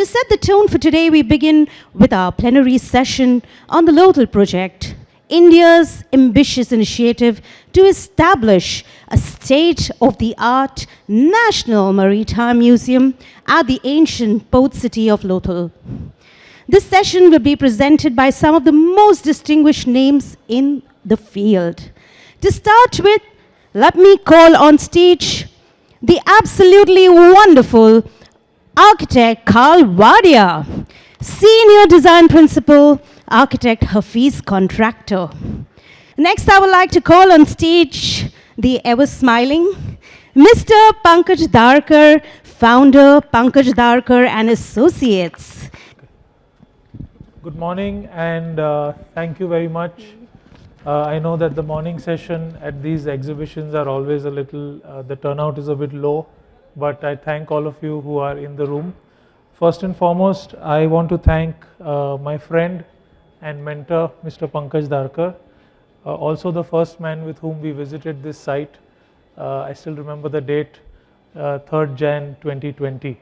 set the tone for today, we begin with our plenary session on the Lothal project, India's ambitious initiative to establish a state-of-the-art National Maritime Museum at the ancient port city of Lothal. This session will be presented by some of the most distinguished names in the field. To start with, let me call on stage the absolutely wonderful architect Karl Wadia, Senior Design Principal, Architect Hafeez Contractor. Next, I would like to call on stage the ever-smiling Mr. Pankaj Dharkar, founder, Pankaj Dharkar and Associates. Good morning and thank you very much. I know that the morning session at these exhibitions are always a little, the turnout is a bit low, but I thank all of you who are in the room. First and foremost, I want to thank my friend and mentor, Mr. Pankaj Dharkar, also the first man with whom we visited this site. I still remember the date, 3rd Jan 2020.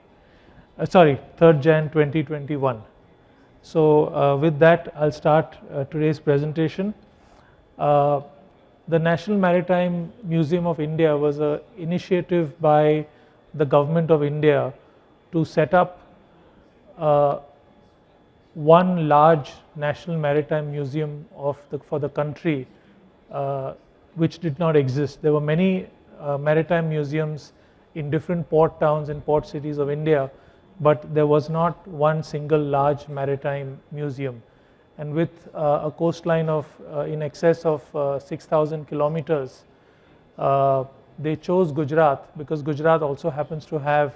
3rd Jan 2021. So with that, I'll start today's presentation. The National Maritime Museum of India was an initiative by the government of India to set up one large National Maritime Museum for the country, which did not exist. There were many maritime museums in different port towns and port cities of India, but there was not one single large maritime museum. And with a coastline of in excess of 6,000 kilometers, they chose Gujarat because Gujarat also happens to have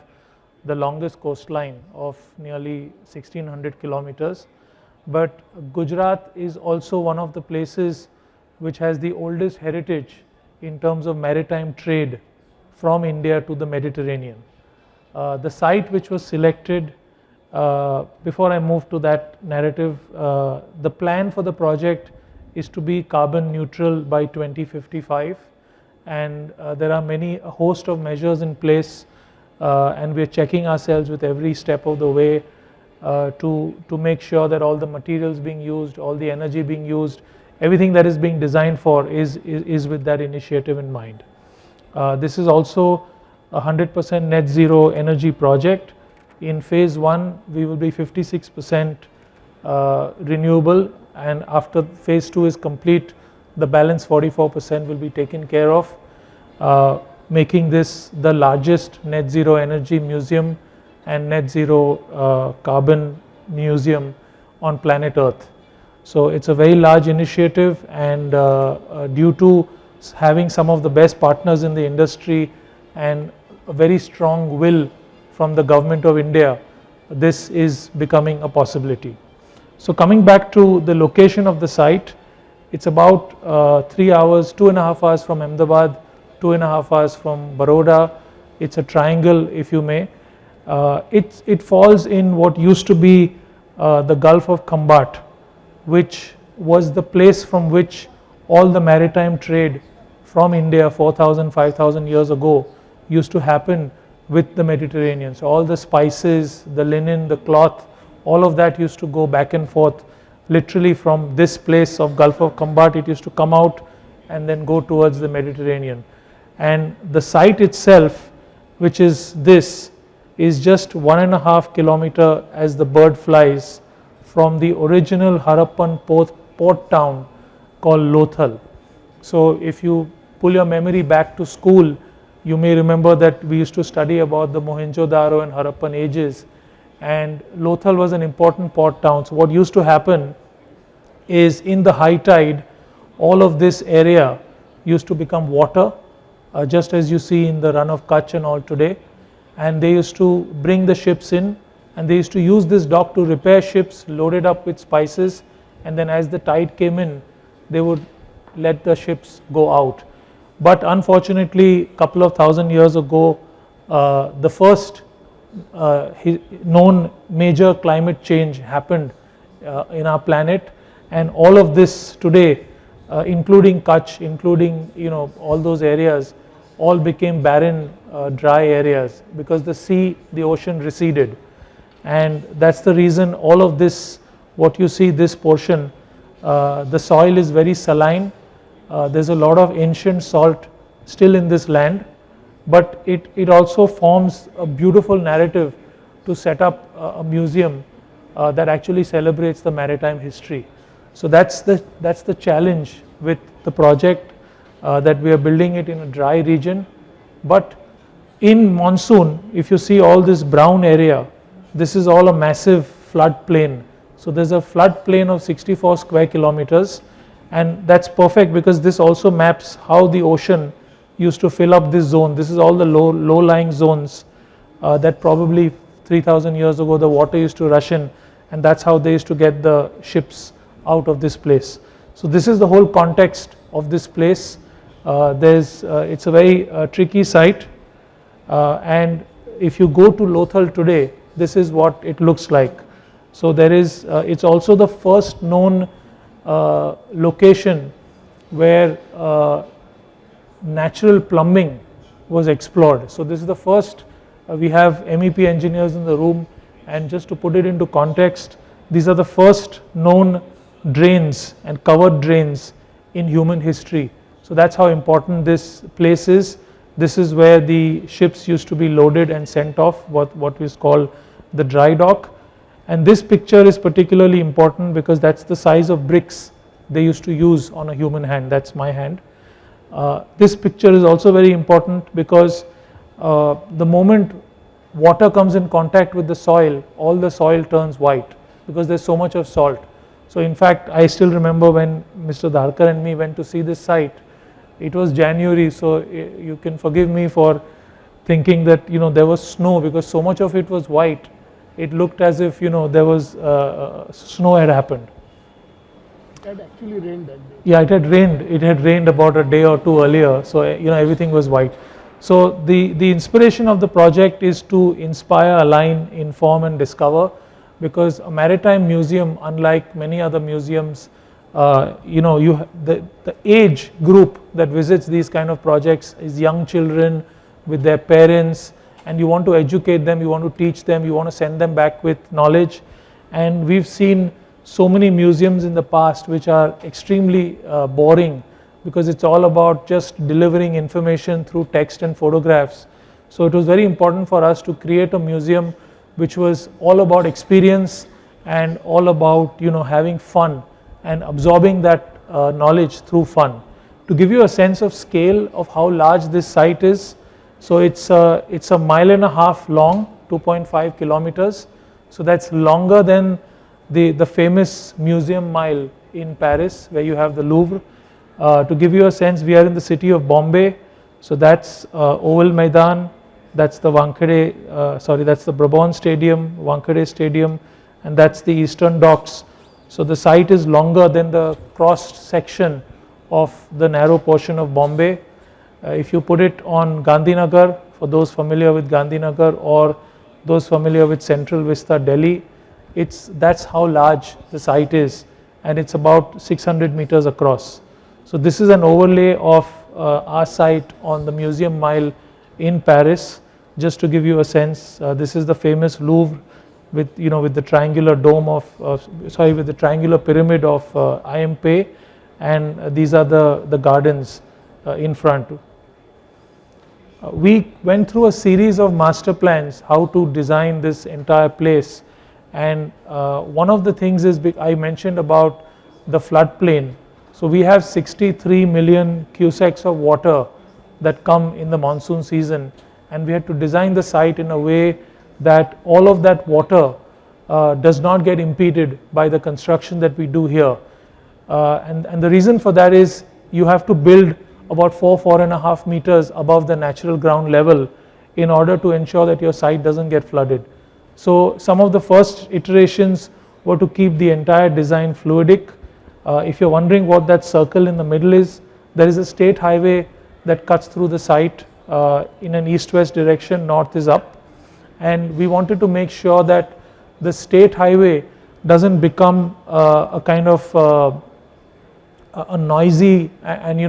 the longest coastline of nearly 1,600 kilometers. But Gujarat is also one of the places which has the oldest heritage in terms of maritime trade from India to the Mediterranean. The site which was selected, before I move to that narrative, the plan for the project is to be carbon neutral by 2055, and there are a host of measures in place, and we are checking ourselves with every step of the way to make sure that all the materials being used, all the energy being used, everything that is being designed for is with that initiative in mind. This is also a 100% net zero energy project. In phase 1, we will be 56% renewable, and after phase 2 is complete, the balance 44% will be taken care of, making this the largest net zero energy museum and net zero carbon museum on planet Earth. So it's a very large initiative, and due to having some of the best partners in the industry and a very strong will from the government of India, this is becoming a possibility. So coming back to the location of the site, it's about 3 hours, 2.5 hours from Ahmedabad, 2.5 hours from Baroda. It's a triangle, if you may. It falls in what used to be the Gulf of Khambat, which was the place from which all the maritime trade from India 4,000, 5,000 years ago used to happen with the Mediterranean. So all the spices, the linen, the cloth, all of that used to go back and forth literally from this place of Gulf of Khambat. It used to come out and then go towards the Mediterranean. And the site itself, which is this, is just 1.5 kilometer as the bird flies from the original Harappan port town called Lothal. So if you pull your memory back to school, you may remember that we used to study about the Mohenjo-daro and Harappan ages, and Lothal was an important port town. So what used to happen is, in the high tide, all of this area used to become water, just as you see in the run of Kutch and all today, and they used to bring the ships in, and they used to use this dock to repair ships loaded up with spices, and then as the tide came in, they would let the ships go out. But unfortunately, a couple of thousand years ago, the first known major climate change happened in our planet, and all of this today, including Kutch, including all those areas, all became barren, dry areas because the ocean receded. and that's the reason all of this, what you see, this portion, the soil is very saline. There's a lot of ancient salt still in this land, but it also forms a beautiful narrative to set up a museum that actually celebrates the maritime history. So that's the challenge with the project, that we are building it in a dry region. But in monsoon, if you see all this brown area, this is all a massive flood plain. So there's a flood plain of 64 square kilometers, and that's perfect because this also maps how the ocean used to fill up this zone. This is all the low-lying zones that probably 3,000 years ago the water used to rush in, and that's how they used to get the ships out of this place. So this is the whole context of this place. It's a very tricky site, and if you go to Lothal today, this is what it looks like. So there is, it's also the first known location where natural plumbing was explored. So this is the first, we have MEP engineers in the room, and just to put it into context, these are the first known drains and covered drains in human history. So that's how important this place is. This is where the ships used to be loaded and sent off, what is called the dry dock. And this picture is particularly important because that's the size of bricks they used to use on a human hand. That's my hand. This picture is also very important because the moment water comes in contact with the soil, all the soil turns white because there's so much of salt. So in fact, I still remember when Mr. Dharkar and me went to see this site. It was January, so you can forgive me for thinking that there was snow because so much of it was white. It looked as if there was snow had happened. It had actually rained that day. Yeah, it had rained. It had rained about a day or two earlier, so everything was white. So the inspiration of the project is to inspire, align, inform, and discover, because a maritime museum, unlike many other museums, the age group that visits these kind of projects is young children with their parents, and you want to educate them, you want to teach them, you want to send them back with knowledge. And we've seen so many museums in the past which are extremely boring because it's all about just delivering information through text and photographs. So it was very important for us to create a museum which was all about experience and all about having fun and absorbing that knowledge through fun. To give you a sense of scale of how large this site is, so it's a 1.5 miles long, 2.5 kilometers. So that's longer than the famous museum mile in Paris where you have the Louvre. To give you a sense, we are in the city of Bombay. So that's Oval Maidan, that's the that's the Brabant Stadium, Wankhede Stadium, and that's the Eastern Docks. So the site is longer than the cross section of the narrow portion of Bombay. If you put it on Gandhinagar, for those familiar with Gandhinagar or those familiar with Central Vista, Delhi, that's how large the site is, and it's about 600 meters across. So this is an overlay of our site on the Museum Mile in Paris. Just to give you a sense, this is the famous Louvre with the triangular dome with the triangular pyramid of Impe, and these are the gardens in front. We went through a series of master plans how to design this entire place, and one of the things is I mentioned about the floodplain. So we have 63 million cusecs of water that come in the monsoon season, and we had to design the site in a way that all of that water does not get impeded by the construction that we do here. And the reason for that is you have to build about 4.5 meters above the natural ground level in order to ensure that your site doesn't get flooded. So some of the first iterations were to keep the entire design fluidic. If you're wondering what that circle in the middle is, there is a state highway that cuts through the site in an east-west direction, north is up, and we wanted to make sure that the state highway doesn't become a kind of a noisy and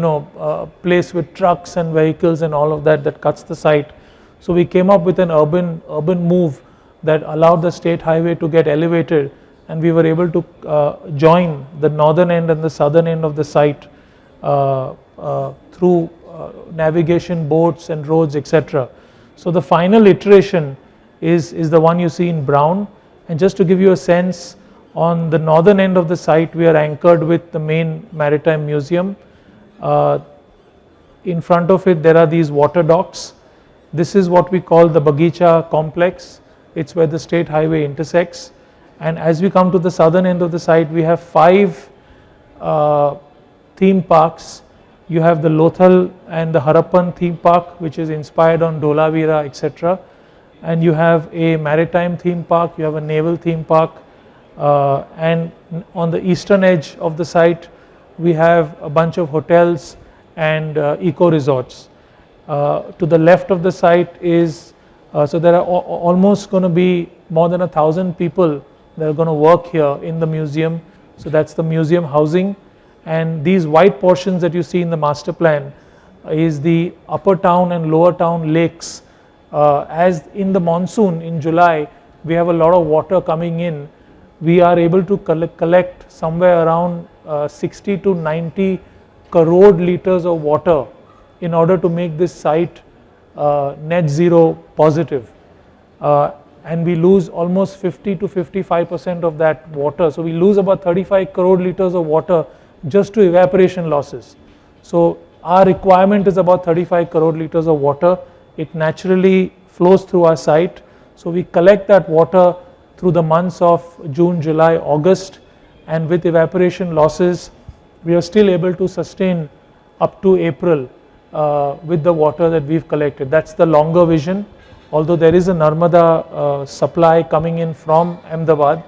place with trucks and vehicles and all of that cuts the site. So we came up with an urban move that allowed the state highway to get elevated, and we were able to join the northern end and the southern end of the site through navigation boats and roads, etc. So the final iteration is the one you see in brown. And just to give you a sense, on the northern end of the site we are anchored with the main maritime museum. In front of it there are these water docks. This is what we call the Bagicha complex. It's where the state highway intersects. And as we come to the southern end of the site, we have 5 theme parks. You have the Lothal and the Harappan theme park, which is inspired on Dholavira, etc. And you have a maritime theme park, you have a naval theme park, and on the eastern edge of the site we have a bunch of hotels and eco resorts. To the left of the site is, so there are almost going to be more than 1,000 people that are going to work here in the museum. So that's the museum housing. And these white portions that you see in the master plan is the upper town and lower town lakes. As in the monsoon in July we have a lot of water coming in, we are able to collect somewhere around 60 to 90 crore liters of water in order to make this site net zero positive. And we lose almost 50 to 55% of that water. So we lose about 35 crore liters of water just to evaporation losses. So our requirement is about 35 crore liters of water. It naturally flows through our site. So we collect that water through the months of June, July, August, and with evaporation losses we are still able to sustain up to April with the water that we've collected. That's the longer vision, although there is a Narmada supply coming in from Ahmedabad,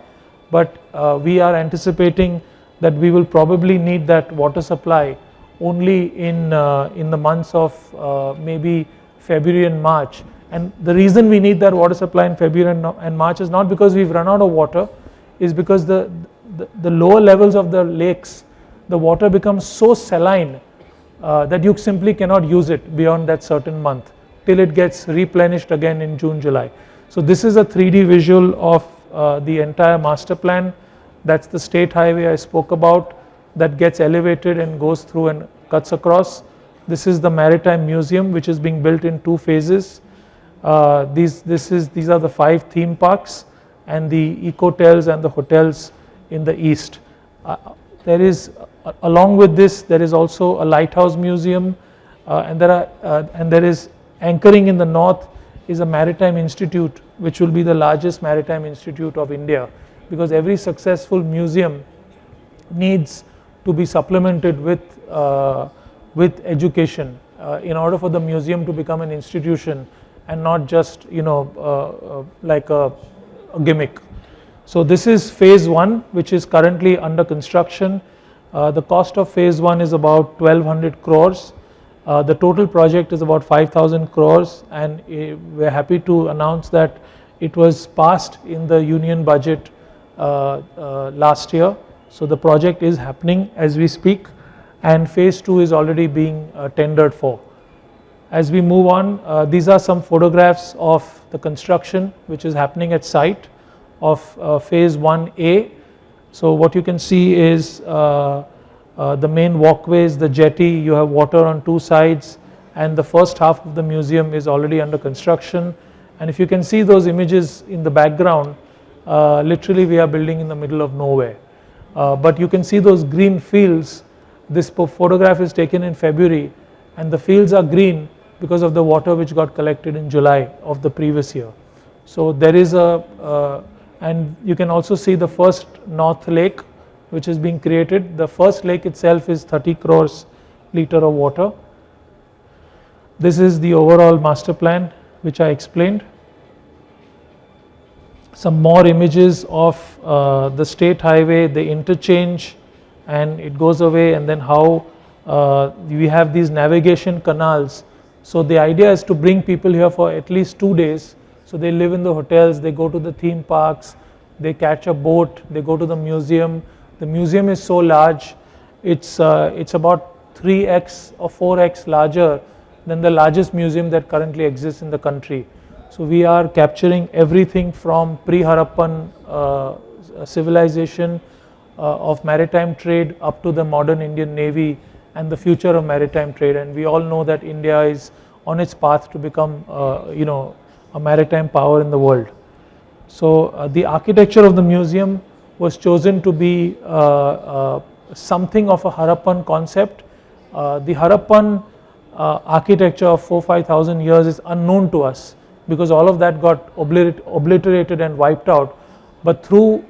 but we are anticipating that we will probably need that water supply only in the months of maybe February and March. And the reason we need that water supply in February and March is not because we've run out of water, is because the lower levels of the lakes, the water becomes so saline that you simply cannot use it beyond that certain month till it gets replenished again in June, July. So this is a 3D visual of the entire master plan. That's the state highway I spoke about that gets elevated and goes through and cuts across. This is the Maritime Museum, which is being built in 2 phases. These are the 5 theme parks and the ecotels and the hotels in the east. There is, along with this, there is also a lighthouse museum, and there is anchoring in the north is a maritime institute, which will be the largest maritime institute of India, because every successful museum needs to be supplemented with education in order for the museum to become an institution and not just like a gimmick. So this is phase 1, which is currently under construction. The cost of phase 1 is about 1200 crores. The total project is about 5,000 crores, and we're happy to announce that it was passed in the union budget last year. So the project is happening as we speak, and phase 2 is already being tendered for. As we move on, these are some photographs of the construction which is happening at site of phase 1A. So what you can see is the main walkways, the jetty, you have water on 2 sides, and the first half of the museum is already under construction. And if you can see those images in the background, literally we are building in the middle of nowhere. But you can see those green fields. This photograph is taken in February, and the fields are green because of the water which got collected in July of the previous year. So there is and you can also see the first North Lake which is being created. The first lake itself is 30 crores liter of water. This is the overall master plan which I explained. Some more images of the state highway, the interchange, and it goes away, and then how we have these navigation canals. So the idea is to bring people here for at least 2 days. So they live in the hotels, they go to the theme parks, they catch a boat, they go to the museum. The museum is so large, it's about 3x or 4x larger than the largest museum that currently exists in the country. So we are capturing everything from pre-Harappan civilization of maritime trade up to the modern Indian Navy and the future of maritime trade. And we all know that India is on its path to become a maritime power in the world. So the architecture of the museum was chosen to be something of a Harappan concept. The Harappan architecture of 4,000-5,000 years is unknown to us because all of that got obliterated and wiped out. But through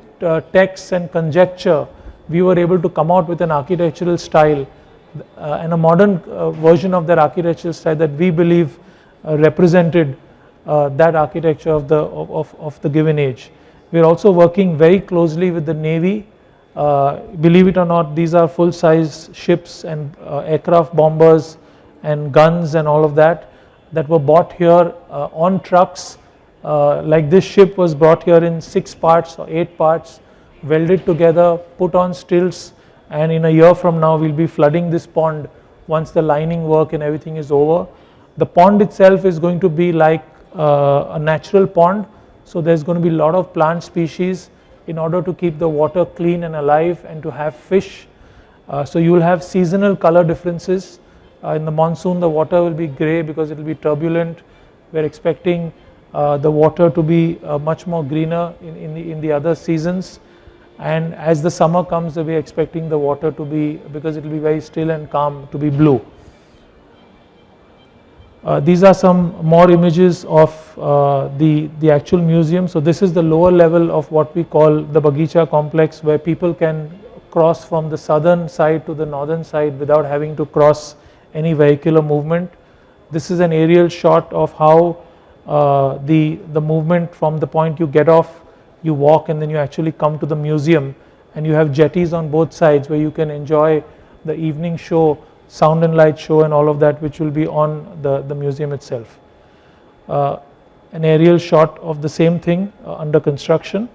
texts and conjecture, we were able to come out with an architectural style and a modern version of that architectural style that we believe represented that architecture of the given age. We are also working very closely with the Navy. Believe it or not, these are full-size ships and aircraft bombers and guns and all of that were bought here on trucks. Like this ship was brought here in 6 parts or 8 parts, welded together, put on stilts, and in a year from now we'll be flooding this pond once the lining work and everything is over. The pond itself is going to be like a natural pond, so there's going to be a lot of plant species in order to keep the water clean and alive and to have fish. So you will have seasonal color differences. In the monsoon the water will be grey because it will be turbulent. We're expecting the water to be much more greener in the other seasons, and as the summer comes we're expecting the water to be, because it will be very still and calm, to be blue. These are some more images of the actual museum. So this is the lower level of what we call the Bagicha complex, where people can cross from the southern side to the northern side without having to cross any vehicular movement. This is an aerial shot of how the movement from the point you get off, you walk, and then you actually come to the museum, and you have jetties on both sides where you can enjoy the evening show, sound and light show and all of that, which will be on the museum itself. An aerial shot of the same thing under construction.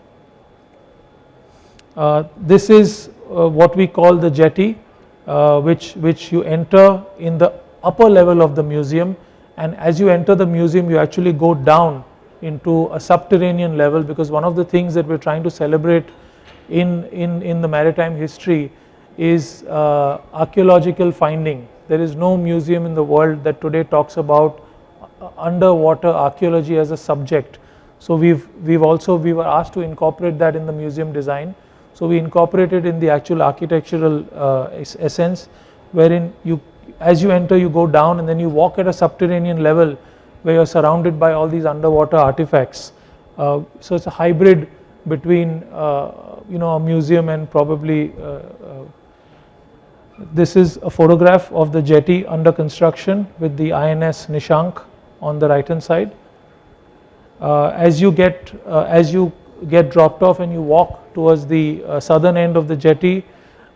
This is what we call the jetty, which you enter in the upper level of the museum, and as you enter the museum you actually go down into a subterranean level, because one of the things that we're trying to celebrate in the maritime history is archaeological finding. There is no museum in the world that today talks about underwater archaeology as a subject. So we were asked to incorporate that in the museum design. So we incorporated in the actual architectural essence, wherein as you enter you go down and then you walk at a subterranean level where you're surrounded by all these underwater artifacts. So it's a hybrid between a museum and probably this is a photograph of the jetty under construction with the INS Nishank on the right hand side. As you get dropped off and you walk towards the southern end of the jetty,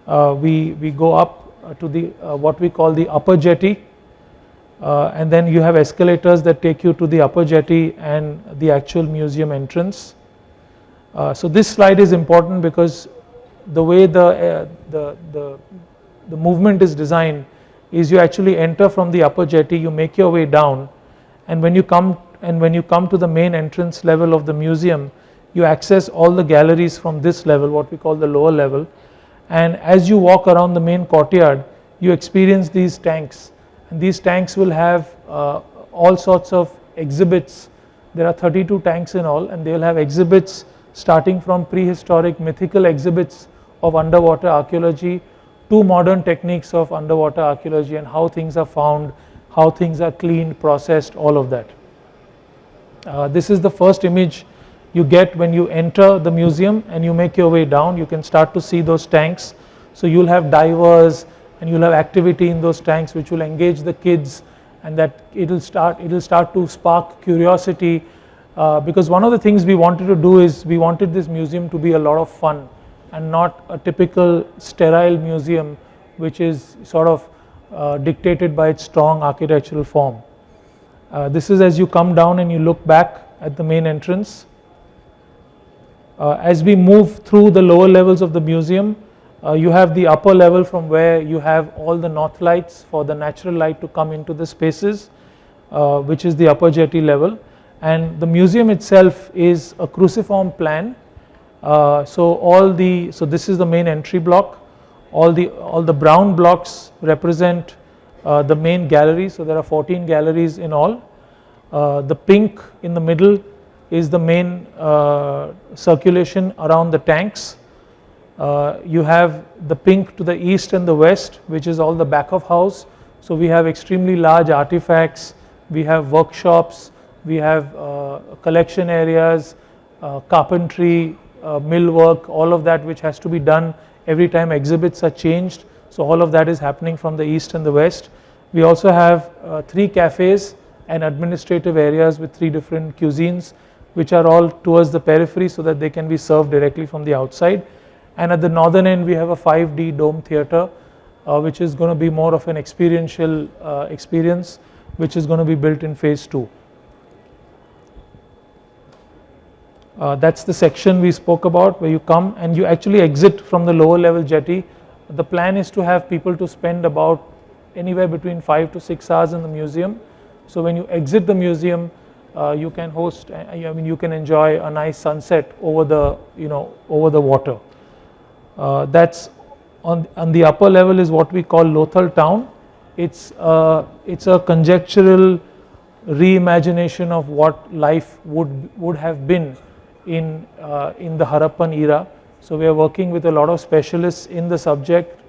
we go up to the what we call the upper jetty, and then you have escalators that take you to the upper jetty and the actual museum entrance. So this slide is important because the way the movement is designed is you actually enter from the upper jetty, you make your way down, and when you come to the main entrance level of the museum, you access all the galleries from this level, what we call the lower level, and as you walk around the main courtyard you experience these tanks, and these tanks will have all sorts of exhibits. There are 32 tanks in all, and they will have exhibits starting from prehistoric mythical exhibits of underwater archaeology to modern techniques of underwater archaeology and how things are found, how things are cleaned, processed, all of that. This is the first image you get when you enter the museum and you make your way down. You can start to see those tanks. So you'll have divers and you'll have activity in those tanks which will engage the kids, and that it'll start to spark curiosity, because one of the things we wanted to do is we wanted this museum to be a lot of fun and not a typical sterile museum which is sort of dictated by its strong architectural form. This is as you come down and you look back at the main entrance. As we move through the lower levels of the museum, you have the upper level from where you have all the north lights for the natural light to come into the spaces, which is the upper jetty level. And the museum itself is a cruciform plan. So this is the main entry block. All the brown blocks represent the main gallery. So there are 14 galleries in all. The pink in the middle is the main circulation around the tanks. You have the pink to the east and the west, which is all the back of house. So we have extremely large artifacts, we have workshops, we have collection areas, carpentry, millwork, all of that which has to be done every time exhibits are changed. So all of that is happening from the east and the west. We also have 3 cafes and administrative areas with 3 different cuisines, which are all towards the periphery so that they can be served directly from the outside. And at the northern end we have a 5D dome theatre, which is going to be more of an experiential experience, which is going to be built in phase 2. That's the section we spoke about, where you come and you actually exit from the lower level jetty. The plan is to have people to spend about anywhere between 5 to 6 hours in the museum. So when you exit the museum, you can host, you can enjoy a nice sunset over the, over the water. That's on the upper level is what we call Lothal town. It's a conjectural reimagination of what life would have been in the Harappan era. So we are working with a lot of specialists in the subject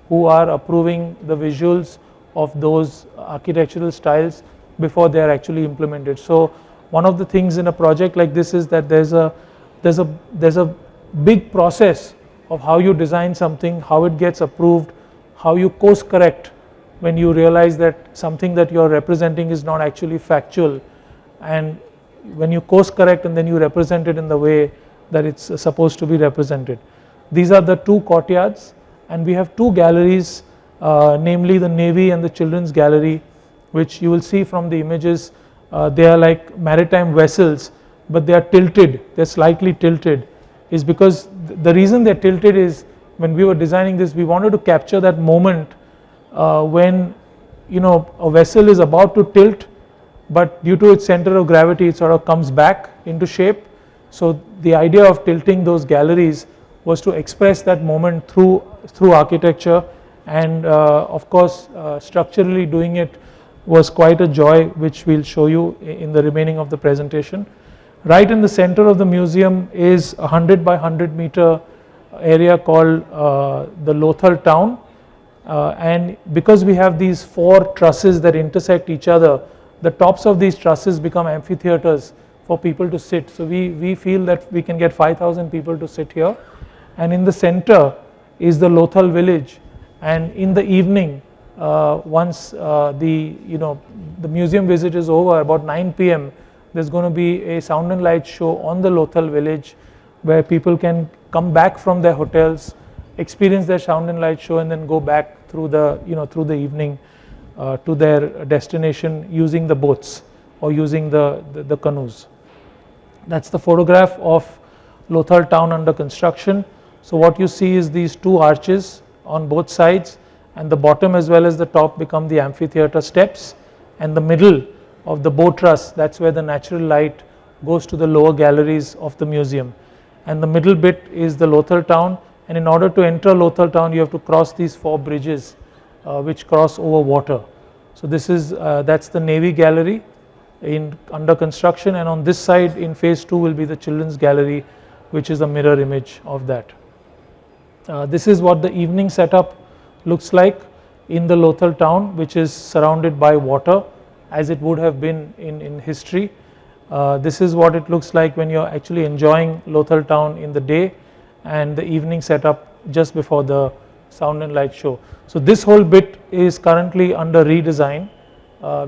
who are approving the visuals of those architectural styles before they are actually implemented. So one of the things in a project like this is that there's a big process of how you design something, how it gets approved, how you course correct when you realize that something that you are representing is not actually factual, and when you course correct and then you represent it in the way that it's supposed to be represented. These are the 2 courtyards, and we have 2 galleries, namely the Navy and the Children's Gallery, which you will see from the images. They are like maritime vessels, but they are tilted, they're slightly tilted, is because the reason they're tilted is when we were designing this, we wanted to capture that moment when a vessel is about to tilt, but due to its center of gravity it sort of comes back into shape. So the idea of tilting those galleries was to express that moment through architecture, and of course structurally doing it was quite a joy, which we'll show you in the remaining of the presentation. Right in the center of the museum is a 100 by 100 meter area called the Lothal town, and because we have these 4 trusses that intersect each other, the tops of these trusses become amphitheaters for people to sit. So we feel that we can get 5,000 people to sit here, and in the center is the Lothal village, and in the evening once the museum visit is over, about 9 p.m. there's going to be a sound and light show on the Lothal village, where people can come back from their hotels, experience their sound and light show, and then go back through the evening to their destination using the boats or using the canoes. That's the photograph of Lothal town under construction. So what you see is these 2 arches on both sides, and the bottom as well as the top become the amphitheater steps, and the middle of the boat truss, that's where the natural light goes to the lower galleries of the museum, and the middle bit is the Lothal town. And in order to enter Lothal town, you have to cross these 4 bridges which cross over water. So this is that's the Navy gallery under construction, and on this side in phase 2 will be the Children's Gallery, which is a mirror image of that. This is what the evening setup looks like in the Lothal town, which is surrounded by water as it would have been in history. This is what it looks like when you're actually enjoying Lothal town in the day, and the evening setup just before the sound and light show. So this whole bit is currently under redesign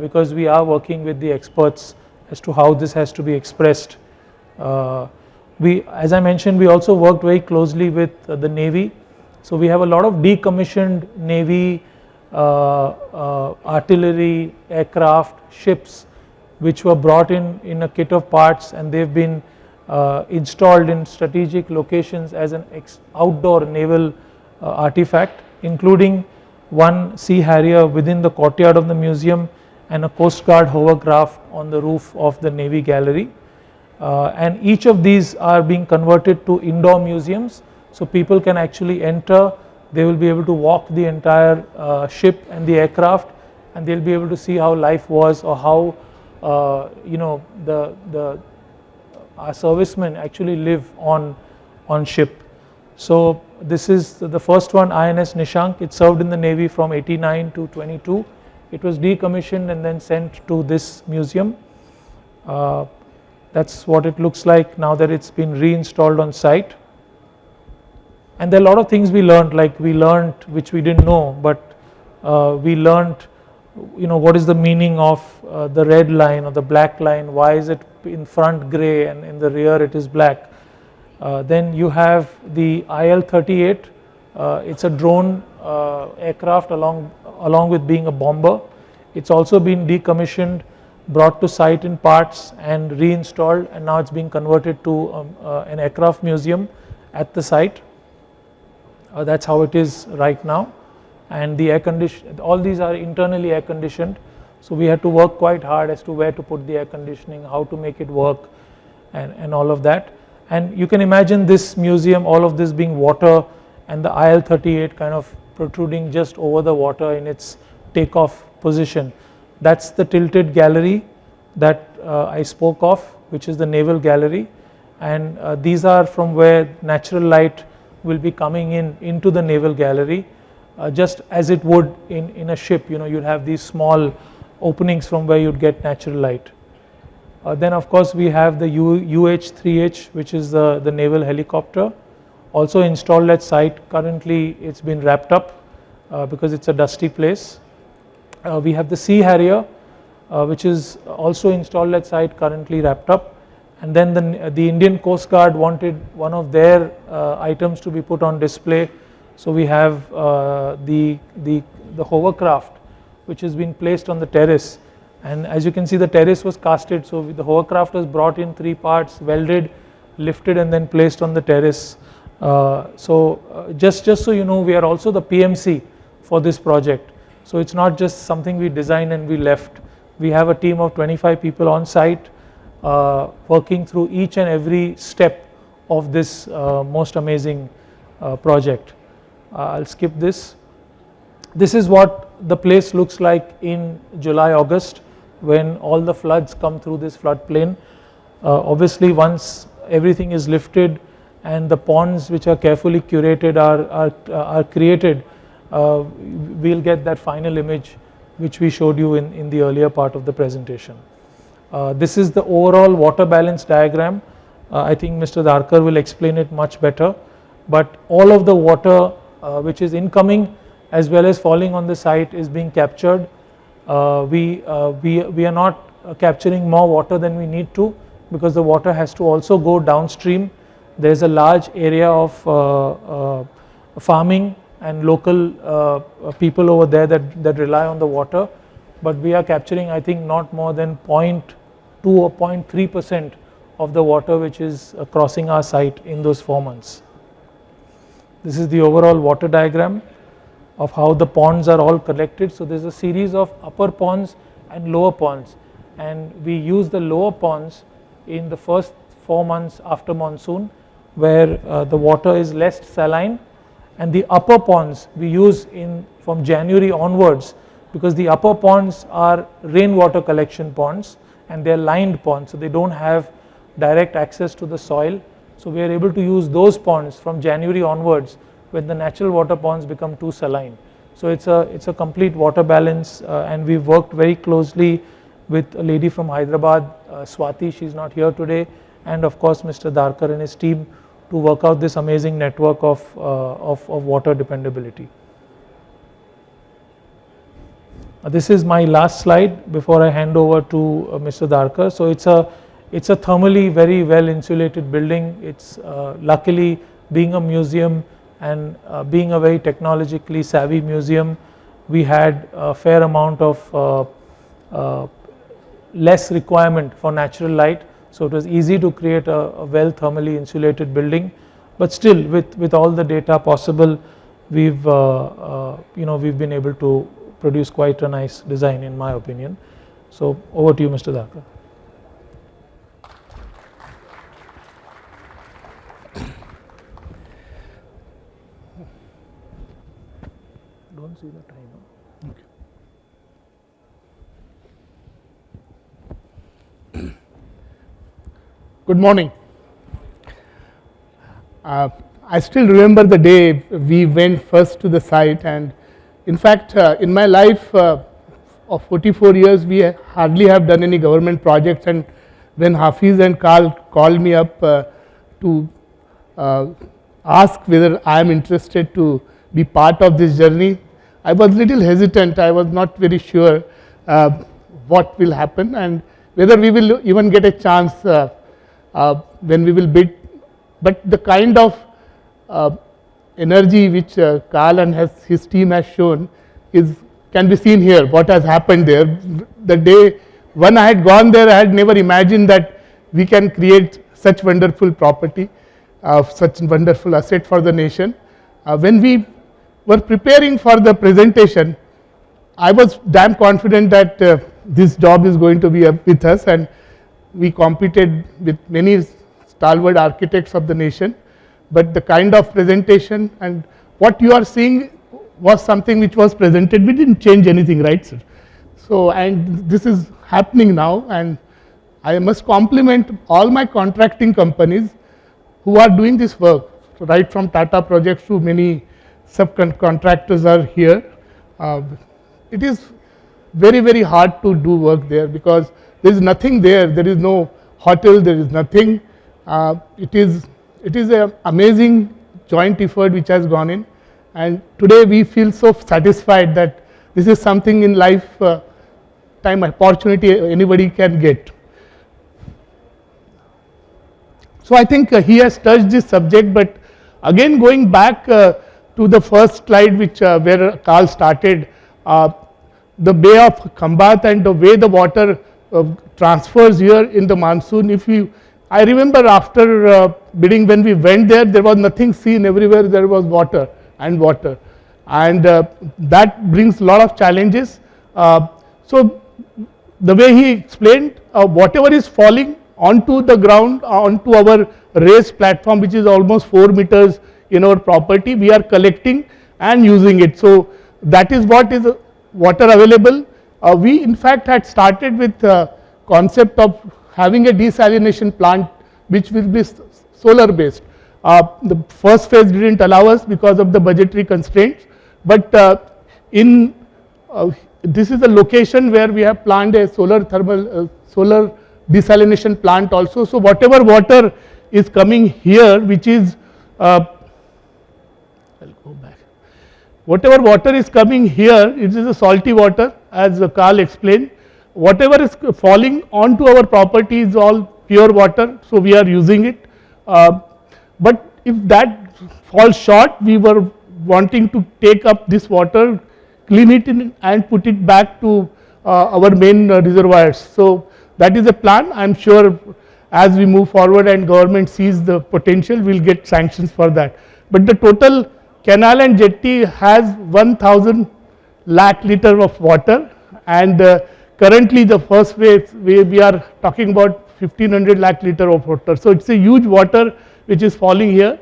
because we are working with the experts as to how this has to be expressed. As I mentioned, we also worked very closely with the Navy. So we have a lot of decommissioned Navy artillery, aircraft, ships, which were brought in a kit of parts, and they've been installed in strategic locations as an outdoor naval artifact, including one Sea Harrier within the courtyard of the museum, and a Coast Guard hovercraft on the roof of the Navy Gallery. And each of these are being converted to indoor museums, so people can actually enter. They will be able to walk the entire ship and the aircraft, and they'll be able to see how life was, or how our servicemen actually live on ship. So this is the first one, INS Nishank. It served in the Navy from 89 to 22. It was decommissioned and then sent to this museum. That's what it looks like now that it's been reinstalled on site. And there are a lot of things we learned, which we didn't know, but we learned, what is the meaning of the red line or the black line, why is it in front gray and in the rear it is black. Then you have the IL-38, it's a drone aircraft along with being a bomber. It's also been decommissioned, brought to site in parts and reinstalled, and now it's being converted to an aircraft museum at the site. That's how it is right now. And the air condition, all these are internally air conditioned, so we had to work quite hard as to where to put the air conditioning, how to make it work, and all of that. And you can imagine this museum, all of this being water, and the IL-38 kind of protruding just over the water in its takeoff position. That's the tilted gallery that I spoke of, which is the naval gallery, and these are from where natural light will be coming into the naval gallery, just as it would in a ship. You'd have these small openings from where you'd get natural light. Then of course we have the UH-3H, which is the naval helicopter, also installed at site. Currently it's been wrapped up because it's a dusty place. We have the Sea Harrier, which is also installed at site, currently wrapped up. And then the Indian Coast Guard wanted one of their items to be put on display. So we have the hovercraft, which has been placed on the terrace. And as you can see, the terrace was casted, so the hovercraft was brought in 3 parts, welded, lifted, and then placed on the terrace. Just so you know, we are also the PMC for this project. So it's not just something we designed and we left. We have a team of 25 people on site working through each and every step of this most amazing project. I'll skip this. This is what the place looks like in July, August, when all the floods come through this floodplain. Obviously, once everything is lifted and the ponds, which are carefully curated, are created, we'll get that final image which we showed you in the earlier part of the presentation. This is the overall water balance diagram. I think Mr. Dharkar will explain it much better, but all of the water which is incoming as well as falling on the site is being captured. We are not capturing more water than we need to, because the water has to also go downstream. There is a large area of farming and local people over there that rely on the water, but we are capturing, I think, not more than 0.2 or 0.3% of the water which is crossing our site in those 4 months. This is the overall water diagram of how the ponds are all collected. So there's a series of upper ponds and lower ponds, and we use the lower ponds in the first 4 months after monsoon, where the water is less saline, and the upper ponds we use from January onwards, because the upper ponds are rainwater collection ponds and they are lined ponds, so they don't have direct access to the soil. So we are able to use those ponds from January onwards when the natural water ponds become too saline. So it's a complete water balance, and we've worked very closely with a lady from Hyderabad, Swati, she's not here today, and of course Mr. Dharkar and his team, to work out this amazing network of water dependability. This is my last slide before I hand over to Mr. Dharkar. So it's a thermally very well insulated building. It's luckily, being a museum and being a very technologically savvy museum, we had a fair amount of less requirement for natural light. So it was easy to create a well thermally insulated building, but still with all the data possible, we've been able to produce quite a nice design in my opinion. So over to you, Mr. Dharkar. Don't see the time. Okay. Good morning. I still remember the day we went first to the site, and in fact in my life of 44 years we hardly have done any government projects, and when Hafeez and Karl called me up to ask whether I am interested to be part of this journey, I was little hesitant. I was not very sure what will happen and whether we will even get a chance when we will bid. But the kind of energy which Karl and his team has shown can be seen here, what has happened there. The day when I had gone there, I had never imagined that we can create such wonderful property, such wonderful asset for the nation. When we were preparing for the presentation, I was damn confident that this job is going to be with us, and we competed with many stalwart architects of the nation. But the kind of presentation and what you are seeing was something which was presented. We didn't change anything, right, sir? So, and this is happening now, and I must compliment all my contracting companies who are doing this work, so right from Tata Projects to many subcontractors are here. It is very, very hard to do work there because there is nothing there. There is no hotel, there is nothing. It is an amazing joint effort which has gone in, and today we feel so satisfied that this is something in life time opportunity anybody can get. So I think he has touched this subject, but again going back to the first slide which where Karl started, the Bay of Khambat and the way the water transfers here in the monsoon. I remember after bidding when we went there, there was nothing seen. Everywhere there was water, and that brings a lot of challenges. So the way he explained, whatever is falling onto the ground, onto our raised platform, which is almost 4 meters in our property, we are collecting and using it. So that is what is water available. We in fact had started with concept of having a desalination plant which will be solar based. The first phase didn't allow us because of the budgetary constraints, but this is a location where we have planned a solar desalination plant also. So whatever water is coming here, which is I'll go back. Whatever water is coming here, it is a salty water, as Karl explained. Whatever is falling onto our property is all pure water, so we are using it. But if that falls short, we were wanting to take up this water, clean it and put it back to our main reservoirs. So that is a plan. I am sure as we move forward and government sees the potential, we will get sanctions for that. But the total canal and jetty has 1000 lakh liter of water, and currently the first phase we are talking about 1500 lakh liter of water. So it's a huge water which is falling here,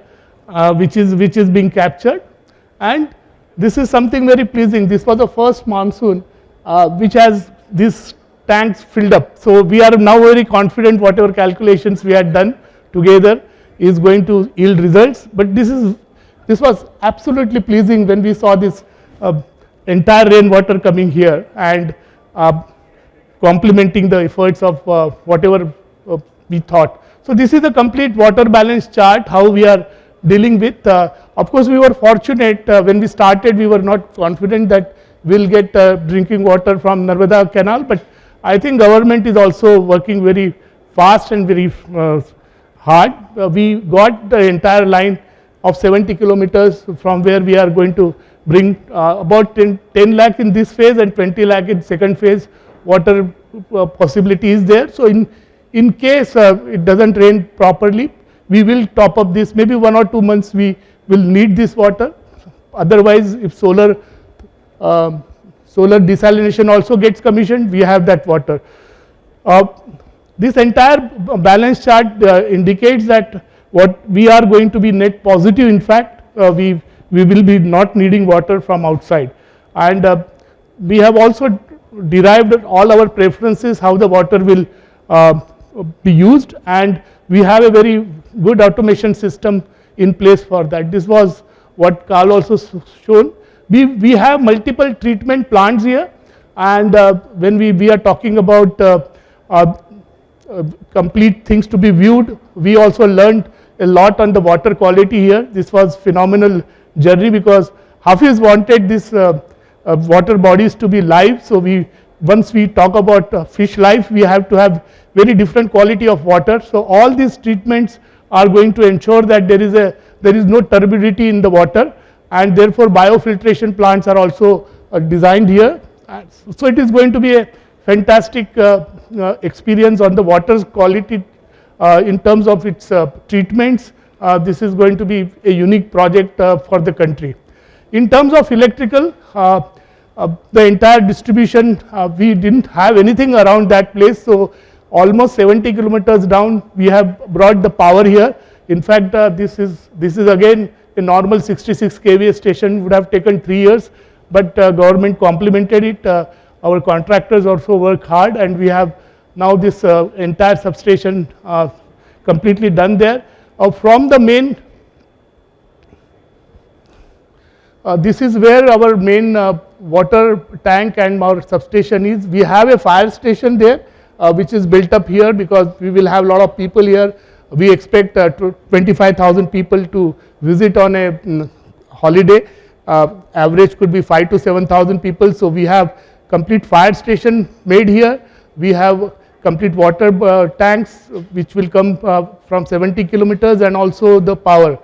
which is being captured, and this is something very pleasing. This was the first monsoon which has these tanks filled up. So we are now very confident whatever calculations we had done together is going to yield results. But this was absolutely pleasing when we saw this entire rainwater coming here and complementing the efforts of whatever we thought. So this is a complete water balance chart, how we are dealing with. Of course, we were fortunate when we started, we were not confident that we'll get drinking water from Narmada Canal, but I think government is also working very fast and very hard. We got the entire line of 70 kilometers from where we are going to bring about 10 lakh in this phase and 20 lakh in second phase. Water possibility is there. So in case it doesn't rain properly, we will top up this. Maybe 1 or 2 months we will need this water. Otherwise, if solar solar desalination also gets commissioned, we have that water. This entire balance chart indicates that what we are going to be net positive. In fact, we will be not needing water from outside, and we have also derived all our preferences how the water will be used, and we have a very good automation system in place for that. This was what Karl also shown. We have multiple treatment plants here, and when we are talking about complete things to be viewed, we also learned a lot on the water quality here. This was phenomenal journey because Hafeez wanted this water bodies to be live. So once we talk about fish life, we have to have very different quality of water. So all these treatments are going to ensure that there is no turbidity in the water, and therefore biofiltration plants are also designed here. So it is going to be a fantastic experience on the water's quality in terms of its treatments. This is going to be a unique project for the country. In terms of electrical, the entire distribution, we didn't have anything around that place, so almost 70 kilometers down we have brought the power here. In fact, this is again a normal 66 kVA station, would have taken 3 years, but government complemented it. Our contractors also work hard, and we have now this entire substation completely done there. From the main, this is where our main water tank and our substation is. We have a fire station there which is built up here because we will have a lot of people here. We expect 25,000 people to visit on a holiday. Average could be 5,000 to 7,000 people. So we have complete fire station made here. We have complete water tanks which will come from 70 kilometers, and also the power.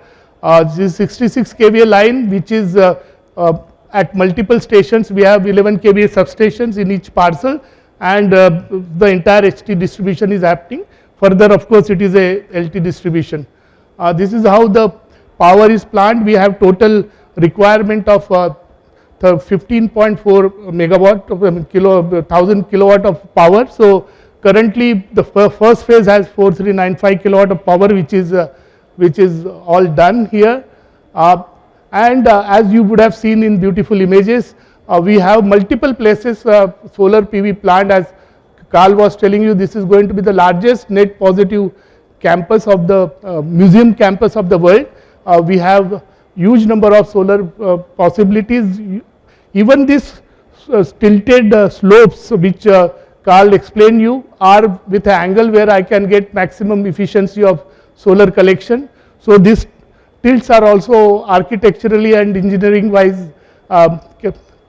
This 66 kVA line which is at multiple stations. We have 11 kVA substations in each parcel, and the entire HT distribution is happening. Further, of course, it is a LT distribution. This is how the power is planned. We have total requirement of 15.4 megawatt of 1000 kilowatt of power. So currently the first phase has 4395 kilowatt of power, which is all done here. And as you would have seen in beautiful images, we have multiple places solar PV plant. As Karl was telling you, this is going to be the largest net positive campus of the museum campus of the world. We have huge number of solar possibilities. Even this tilted slopes which Karl explained you are with an angle where I can get maximum efficiency of solar collection. So these tilts are also architecturally and engineering wise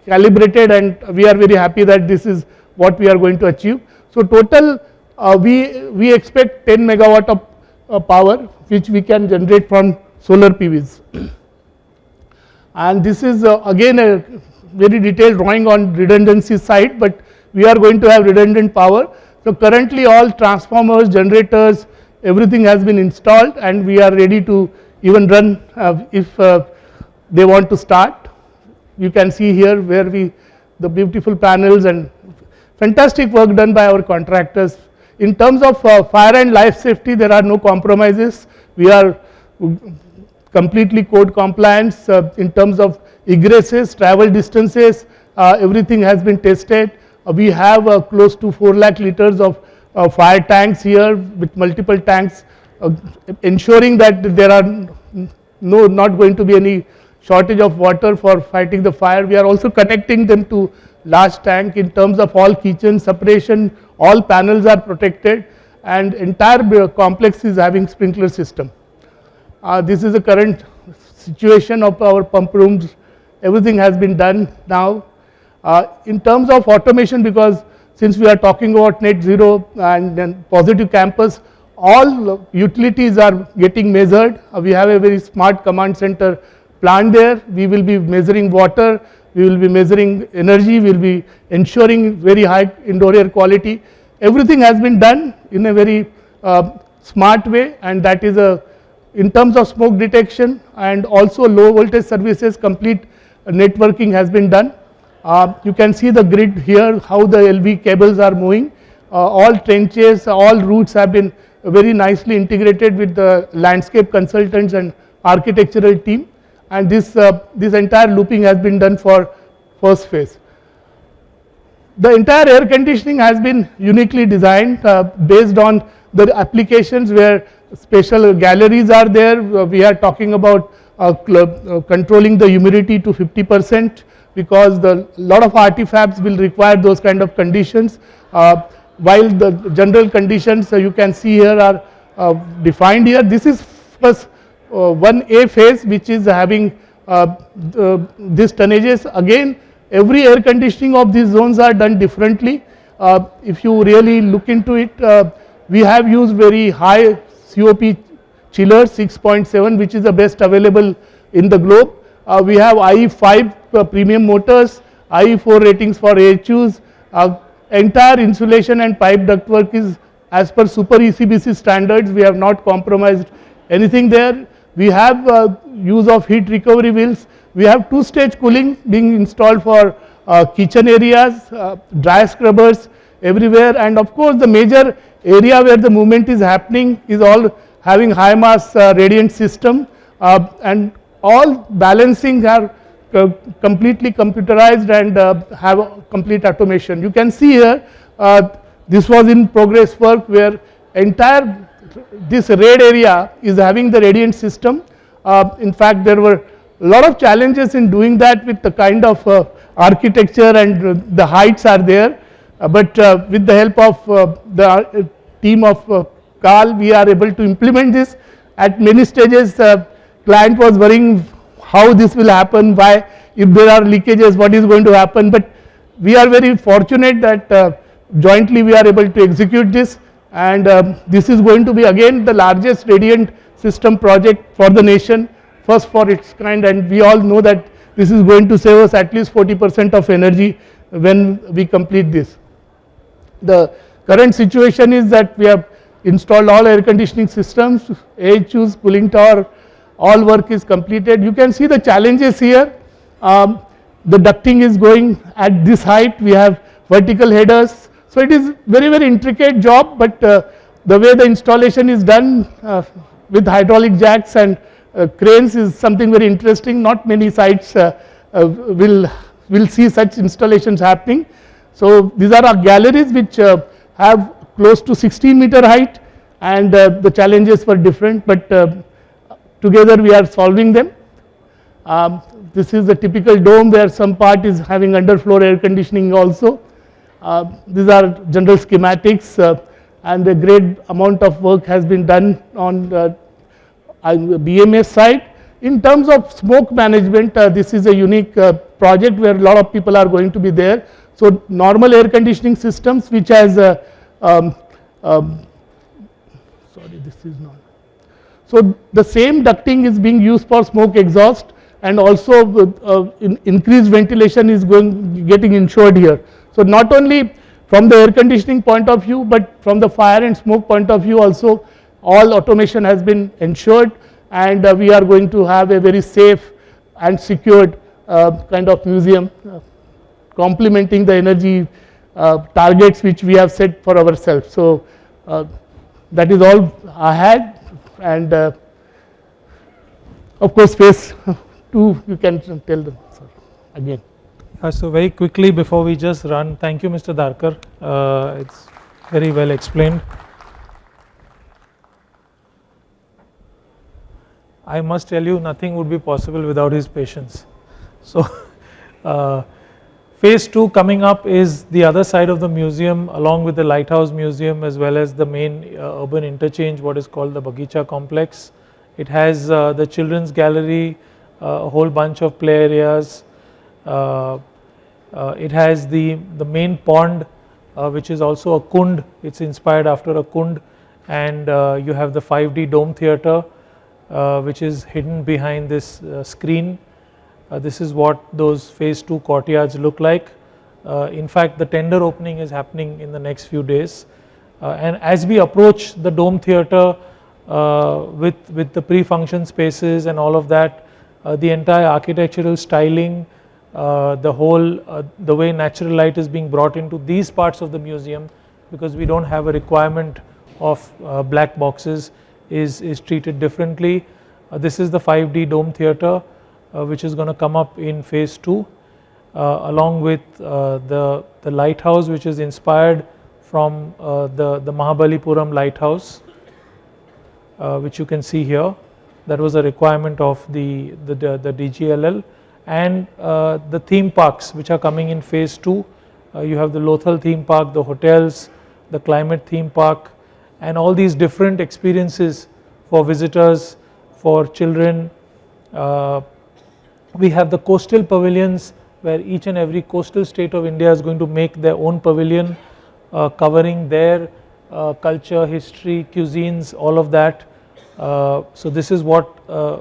calibrated, and we are very happy that this is what we are going to achieve. So total we expect 10 megawatt of power which we can generate from solar PVs. And this is again a very detailed drawing on redundancy side, but we are going to have redundant power. So currently all transformers, generators, everything has been installed, and we are ready to even run if they want to start. You can see here where the beautiful panels and fantastic work done by our contractors. In terms of fire and life safety, there are no compromises. We are completely code compliance in terms of egresses, travel distances, everything has been tested. We have close to 4 lakh liters of fire tanks here with multiple tanks, ensuring that there are not going to be any shortage of water for fighting the fire. We are also connecting them to large tank. In terms of all kitchen separation, all panels are protected, and entire complex is having sprinkler system. This is the current situation of our pump rooms. Everything has been done now. In terms of automation, because since we are talking about net zero and then positive campus, all utilities are getting measured. We have a very smart command center plant there. We will be measuring water, we will be measuring energy, we will be ensuring very high indoor air quality. Everything has been done in a very smart way, and that is in terms of smoke detection and also low voltage services, complete networking has been done. You can see the grid here, how the LV cables are moving. All trenches, all routes have been very nicely integrated with the landscape consultants and architectural team, and this entire looping has been done for first phase. The entire air conditioning has been uniquely designed based on the applications where special galleries are there. We are talking about controlling the humidity to 50%, because the lot of artifacts will require those kind of conditions. While the general conditions you can see here are defined here. This is first 1A phase, which is having these tonnages. Again, every air conditioning of these zones are done differently. If you really look into it, we have used very high COP chillers, 6.7, which is the best available in the globe. We have IE5 premium motors, IE4 ratings for AHUs. Entire insulation and pipe ductwork is as per super ECBC standards. We have not compromised anything there. We have use of heat recovery wheels. We have two-stage cooling being installed for kitchen areas, dry scrubbers everywhere, and of course the major area where the movement is happening is all having high mass radiant system, and all balancing are completely computerized and have complete automation. You can see here this was in progress work where entire this red area is having the radiant system. In fact, there were a lot of challenges in doing that with the kind of architecture, and the heights are there, but with the help of the team of Karl, we are able to implement this. At many stages client was worrying how this will happen, why, if there are leakages, what is going to happen, but we are very fortunate that jointly we are able to execute this, and this is going to be again the largest radiant system project for the nation, first for its kind, and we all know that this is going to save us at least 40% of energy when we complete this. The current situation is that we have installed all air conditioning systems, AHUs, cooling tower, all work is completed. You can see the challenges here. The ducting is going at this height, we have vertical headers, so it is very intricate job, but the way the installation is done with hydraulic jacks and cranes is something very interesting. Not many sites will see such installations happening. So these are our galleries which have close to 16-meter height, and the challenges were different, but together we are solving them. This is a typical dome where some part is having underfloor air conditioning also. These are general schematics, and a great amount of work has been done on the BMS side. In terms of smoke management, this is a unique project where a lot of people are going to be there. So normal air conditioning systems which has sorry, this is not. So the same ducting is being used for smoke exhaust, and also increased ventilation is getting ensured here. So not only from the air conditioning point of view, but from the fire and smoke point of view also, all automation has been ensured, and we are going to have a very safe and secured kind of museum, complementing the energy targets which we have set for ourselves. So that is all I had, and of course phase 2 you can tell them again. So very quickly before we just run, thank you Mr. Dharkar, it's very well explained. I must tell you, nothing would be possible without his patience. So phase 2 coming up is the other side of the museum, along with the Lighthouse Museum as well as the main urban interchange, what is called the Bagicha complex. It has the children's gallery, a whole bunch of play areas. It has the main pond, which is also a kund. It's inspired after a kund, and you have the 5D dome theatre, which is hidden behind this screen. This is what those phase 2 courtyards look like. In fact, the tender opening is happening in the next few days, and as we approach the dome theatre with the pre-function spaces and all of that, the entire architectural styling, the way natural light is being brought into these parts of the museum, because we don't have a requirement of black boxes, is treated differently. This is the 5D dome theatre, which is going to come up in phase 2, along with the lighthouse, which is inspired from the Mahabalipuram lighthouse, which you can see here. That was a requirement of the DGLL, and the theme parks which are coming in phase 2. You have the Lothal theme park, the hotels, the climate theme park, and all these different experiences for visitors, for children. We have the coastal pavilions, where each and every coastal state of India is going to make their own pavilion, covering their culture, history, cuisines, all of that. So this is what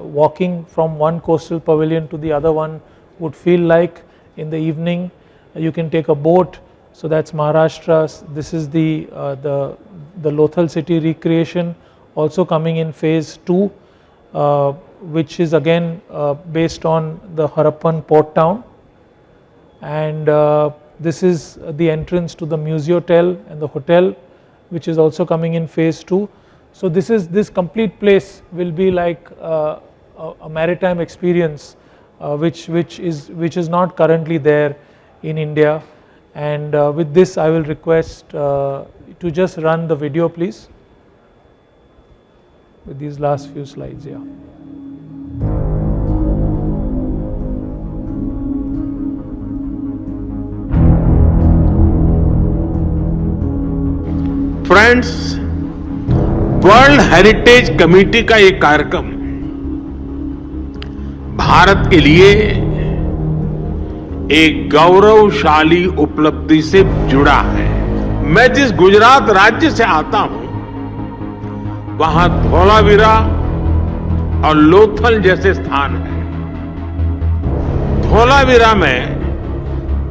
walking from one coastal pavilion to the other one would feel like in the evening. You can take a boat, so that's Maharashtra. This is the Lothal city recreation, also coming in phase 2, which is again based on the Harappan port town. And this is the entrance to the Museotel and the hotel, which is also coming in phase 2. So this complete place will be like a maritime experience, which is not currently there in India. And with this, I will request to just run the video, please, with these last few slides. Yeah. Friends, world heritage committee का ये कार्यक्रम भारत के लिए एक गौरवशाली उपलब्धि से जुड़ा है। मैं जिस गुजरात राज्य से आता हूं, वहां धोलावीरा और लोथल जैसे स्थान हैं। धोलावीरा में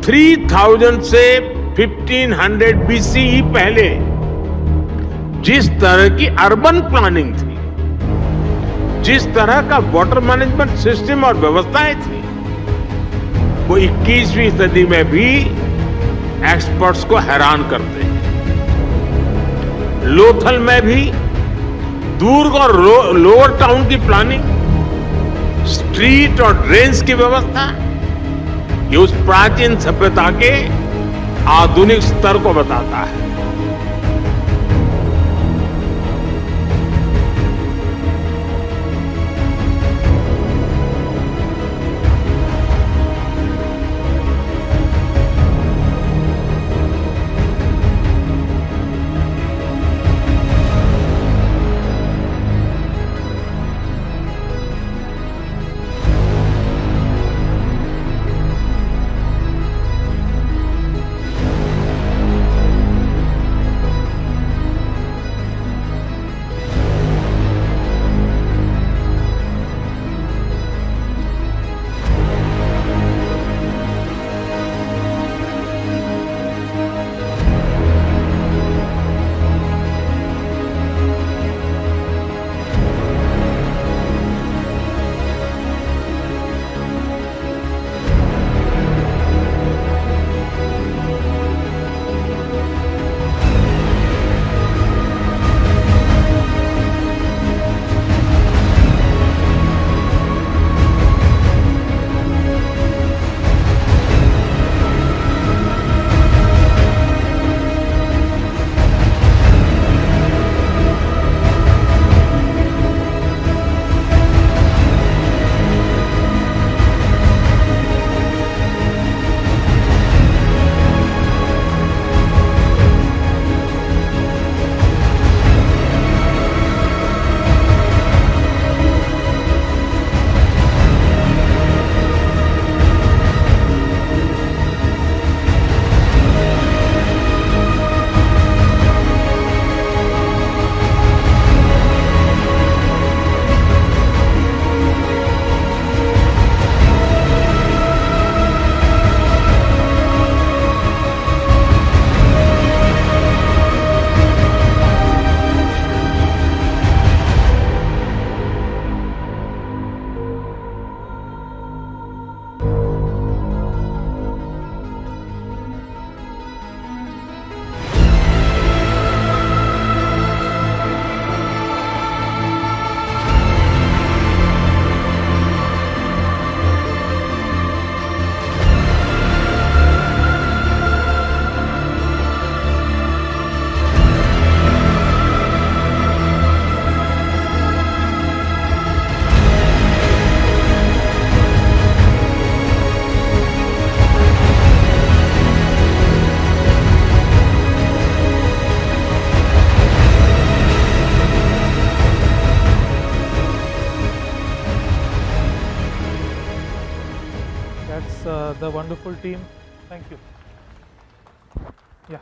3000 से 1500 BCE पहले जिस तरह की अर्बन प्लानिंग थी, जिस तरह का वाटर मैनेजमेंट सिस्टम और व्यवस्थाएं थी, वो 21वीं सदी में भी एक्सपर्ट्स को हैरान करते हैं। लोथल में भी दुर्ग और लोअर टाउन की प्लानिंग, स्ट्रीट और ड्रेन्स की व्यवस्था, ये उस प्राचीन सभ्यता के आधुनिक स्तर को बताता है। That's the wonderful team. Thank you. Yeah.